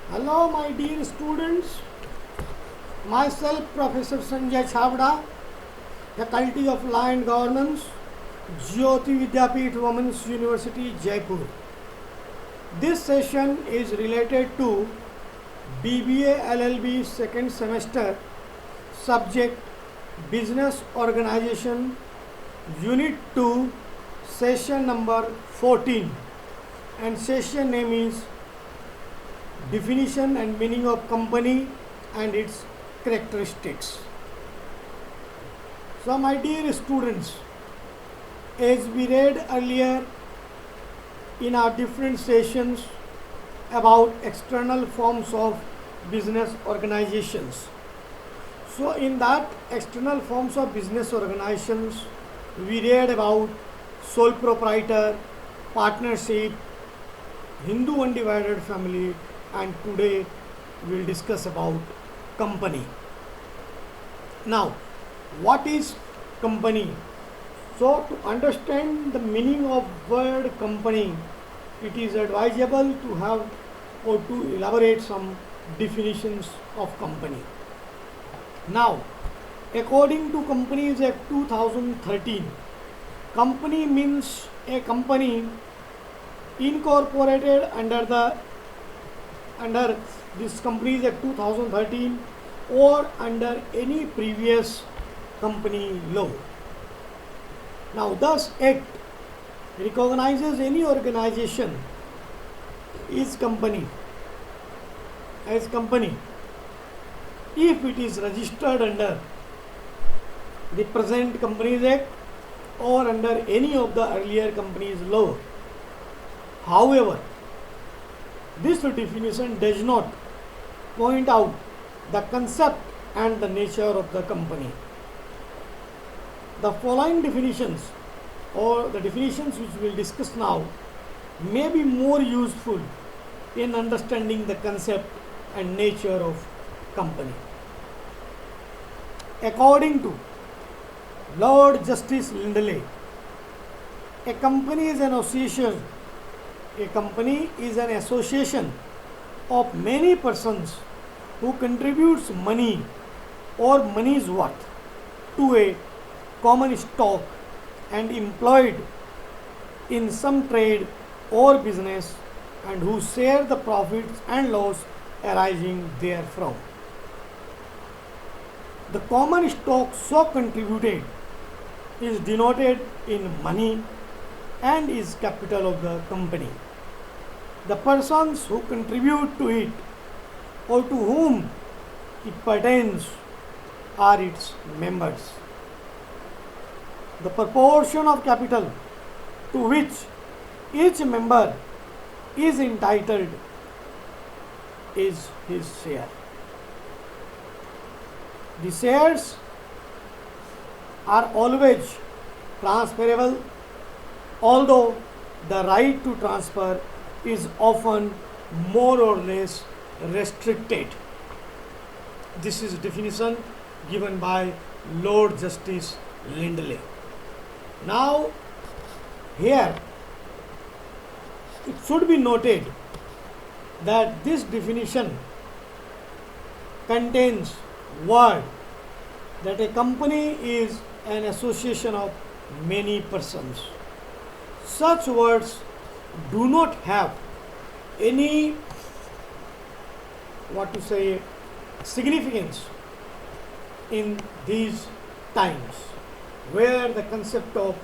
Hello, my dear students. Myself, Professor Sanjay Chavda, Faculty of Law and Governance, Jyoti Vidyapeeth Women's University, Jaipur. This session is related to BBA LLB second semester, subject Business Organization, Unit 2, session number 14, and session name is Definition and Meaning of Company and its Characteristics. So, my dear students, as we read earlier in our different sessions about external forms of business organizations. So, in that external forms of business organizations, we read about sole proprietor, partnership, Hindu undivided family, and today we will discuss about company. Now, what is company? So, to understand the meaning of word company, it is advisable to have or to elaborate some definitions of company. Now, according to Companies Act 2013, company means a company incorporated under this Companies Act 2013 or under any previous company law. Now, thus Act recognizes any organization as company if it is registered under the present Companies Act or under any of the earlier companies law. However, this definition does not point out the concept and the nature of the company. The following definitions or the definitions which we will discuss now may be more useful in understanding the concept and nature of company. According to Lord Justice Lindley, a company is an association. A company is an association of many persons who contributes money or money's worth to a common stock and employed in some trade or business and who share the profits and loss arising therefrom. The common stock so contributed is denoted in money and is capital of the company. The persons who contribute to it or to whom it pertains are its members. The proportion of capital to which each member is entitled is his share. The shares are always transferable, although the right to transfer is often more or less restricted. This is definition given by Lord Justice Lindley. Now, here it should be noted that this definition contains word that a company is an association of many persons. Such words do not have any significance in these times where the concept of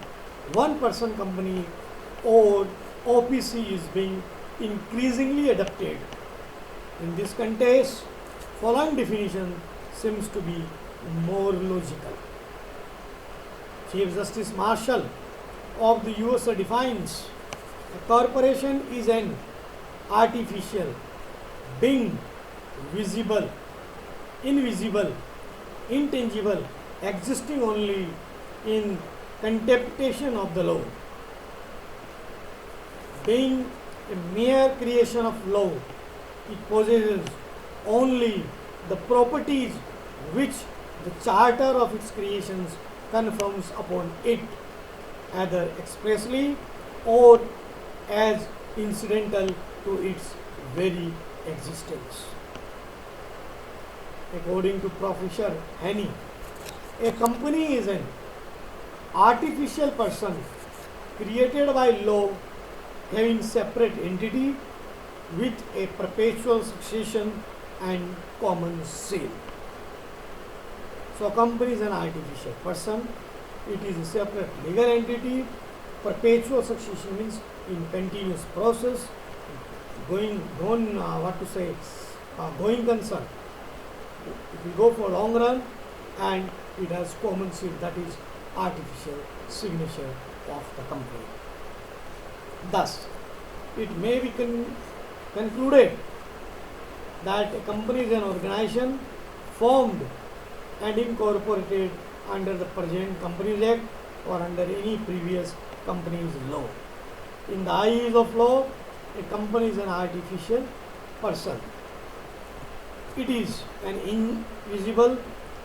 one person company or OPC is being increasingly adopted. In this context, following definition seems to be more logical. Chief Justice Marshall of the USA defines a corporation is an artificial being, visible, invisible, intangible, existing only in contemplation of the law. Being a mere creation of law, it possesses only the properties which the charter of its creations confirms upon it, either expressly or as incidental to its very existence. According to Professor Haney, a company is an artificial person created by law having separate entity with a perpetual succession and common sale. So company is an artificial person. It is a separate legal entity. Perpetual succession means in continuous process, going going concern. It will go for long run, and it has common seal, that is artificial signature of the company. Thus, it may be concluded that a company is an organization formed and incorporated under the present Companies Act or under any previous company's law. In the eyes of law, a company is an artificial person. It is an invisible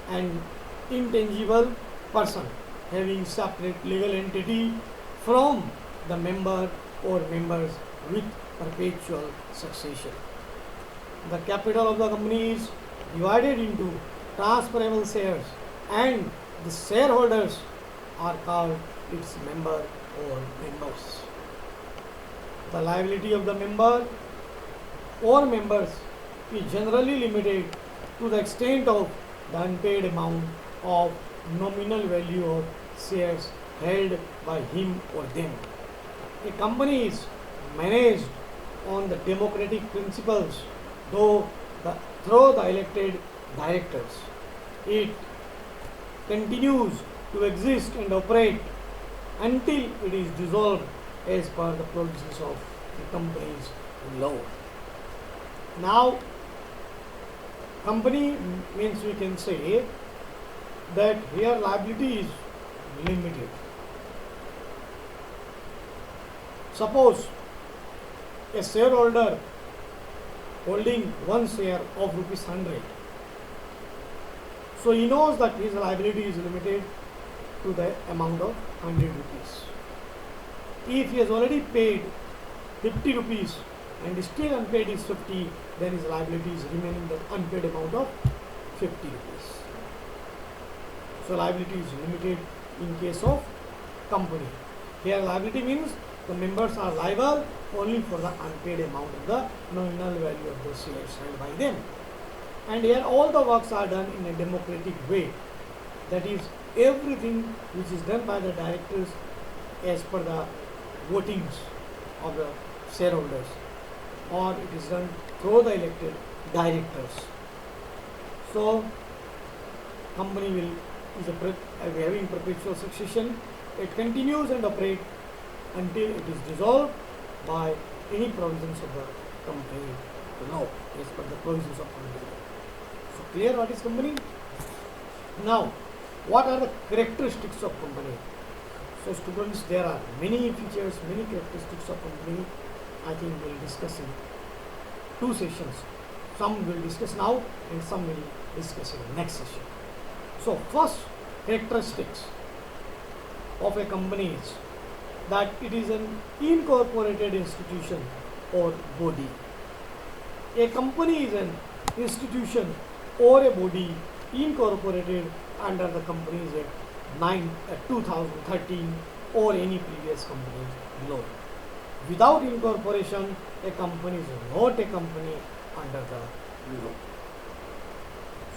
and intangible person having separate legal entity from the member or members with perpetual succession. The capital of the company is divided into transferable shares, and the shareholders are called its member or members. The liability of the member or members is generally limited to the extent of the unpaid amount of nominal value of shares held by him or them. A company is managed on the democratic principles through the elected directors. It continues to exist and operate until it is dissolved as per the provisions of the company's law. Now, company means we can say that here liability is limited. Suppose a shareholder holding one share of ₹100. So he knows that his liability is limited to the amount of ₹100. If he has already paid ₹50 and still unpaid is 50, then his liability is remaining the unpaid amount of ₹50. So liability is limited in case of company. Here liability means the members are liable only for the unpaid amount of the nominal value of the shares held by them. And here all the works are done in a democratic way. That is, everything which is done by the directors as per the votings of the shareholders, or it is done through the elected directors. So, company is having perpetual succession. It continues and operates until it is dissolved by any provisions of the company law as per the provisions of company law. So clear what is company? Now, what are the characteristics of company? So students, there are many features, many characteristics of company. I think we will discuss in 2 sessions. Some we will discuss now and some we will discuss in the next session. So first characteristics of a company is that it is an incorporated institution or body. A company is an institution or a body incorporated under the Companies Act 2013 or any previous company law. Without incorporation, a company is not a company under the law.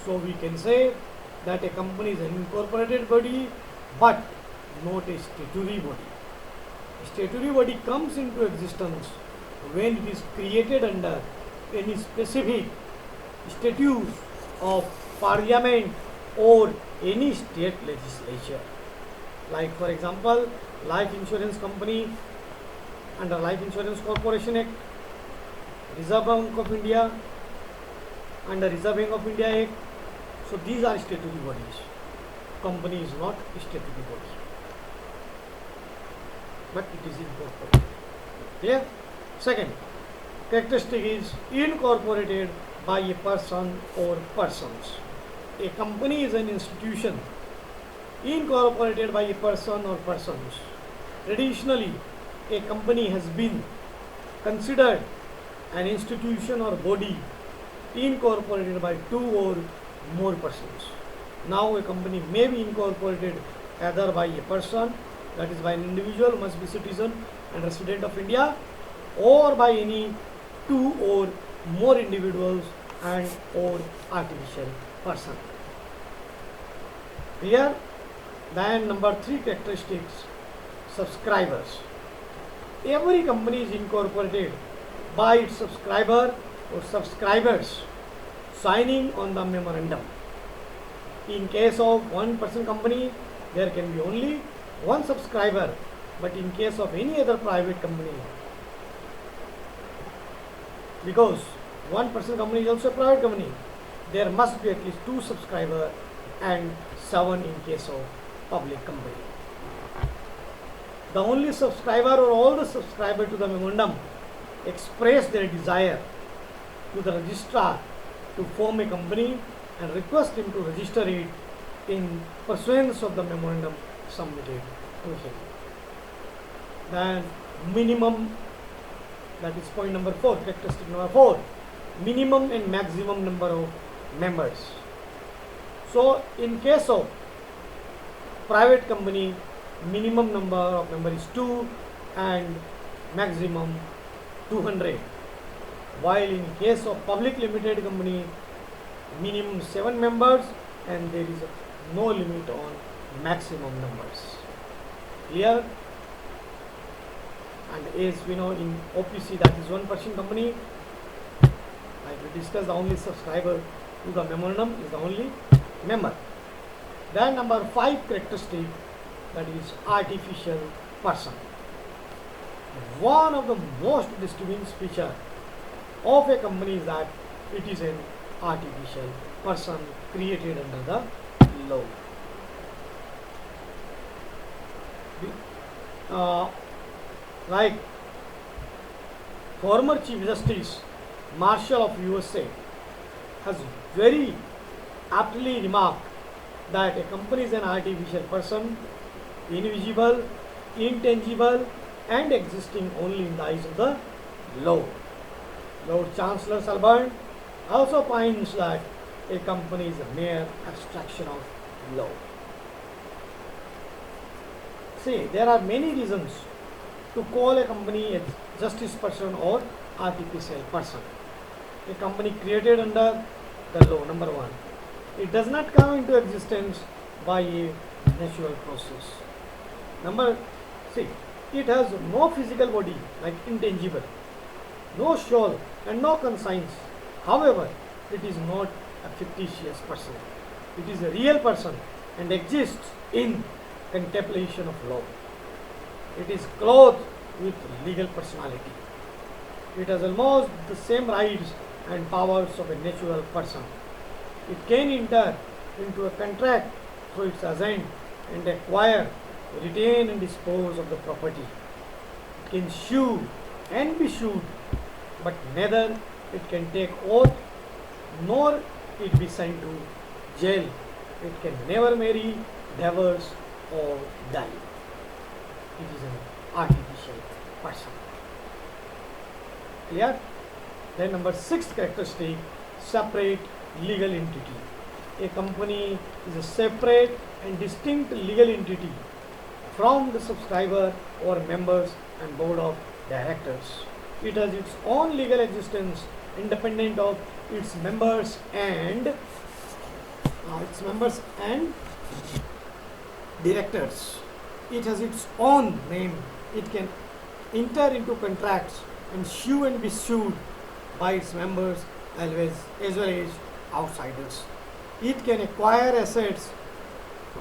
So we can say that a company is an incorporated body but not a statutory body. A statutory body comes into existence when it is created under any specific statute of parliament or any state legislature. Like for example, life insurance company under Life Insurance Corporation Act, Reserve Bank of India under Reserve Bank of India Act. So these are statutory bodies. Company is not a statutory body, but it is incorporated. Clear? Second characteristic is incorporated by a person or persons. A company is an institution incorporated by a person or persons. Traditionally, a company has been considered an institution or body incorporated by two or more persons. Now a company may be incorporated either by a person, that is by an individual must be citizen and resident of India, or by any two or more individuals and or artificial person. Here, then number 3 characteristics, subscribers. Every company is incorporated by its subscriber or subscribers signing on the memorandum. In case of one person company, there can be only one subscriber, but in case of any other private company, because one person company is also a private company, there must be at least 2 subscribers and 7 in case of public company. The only subscriber or all the subscribers to the memorandum express their desire to the registrar to form a company and request him to register it in pursuance of the memorandum submitted to him. Then minimum, that is point number 4, characteristic number 4, minimum and maximum number of members. So in case of private company, minimum number of members is 2 and maximum 200, while in case of public limited company, minimum 7 members and there is no limit on maximum numbers. Clear? And as we know, in OPC, that is one person company, like we discussed, the only subscriber to the memorandum is the only member. Then number 5 characteristic, that is artificial person. One of the most distinguishing feature of a company is that it is an artificial person created under the law. Like former Chief Justice Marshall of USA has very aptly remarked that a company is an artificial person, invisible, intangible, and existing only in the eyes of the law. Lord Chancellor Salburn also finds that a company is a mere abstraction of law. See, there are many reasons to call a company a justice person or artificial person. A company created under the law, number 1. It does not come into existence by a natural process. Number 6. It has no physical body, like intangible, no soul and no conscience. However, it is not a fictitious person. It is a real person and exists in contemplation of law. It is clothed with legal personality. It has almost the same rights and powers of a natural person. It can enter into a contract through its agent and acquire, retain and dispose of the property. It can sue and be sued, but neither it can take oath nor it be sent to jail. It can never marry, divorce or die. It is an artificial person. Clear? Then number 6 characteristic, separate legal entity. A company is a separate and distinct legal entity from the subscriber or members and board of directors. It has its own legal existence independent of its members and directors. It has its own name. It can enter into contracts and sue and be sued by its members as well as outsiders. It can acquire assets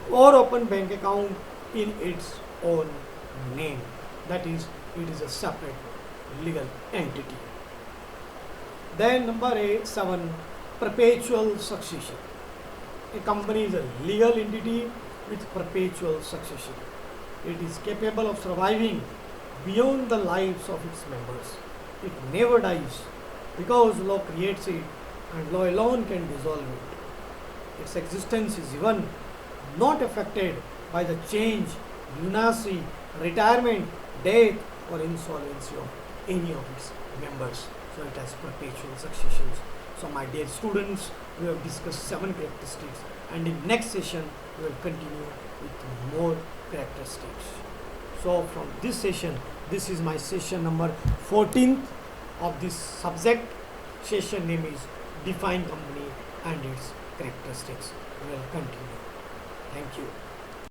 or open bank account in its own name. That is, it is a separate legal entity. Then number 7, perpetual succession. A company is a legal entity with perpetual succession. It is capable of surviving beyond the lives of its members. It never dies because law creates it and law alone can dissolve it. Its existence is even not affected by the change, lunacy, retirement, death or insolvency of any of its members. So it has perpetual successions. So my dear students, we have discussed 7 characteristics, and in next session we will continue with more characteristics. So from this session, this is my session number 14th of this subject. Session name is Define Company and its characteristics. We will continue. Thank you.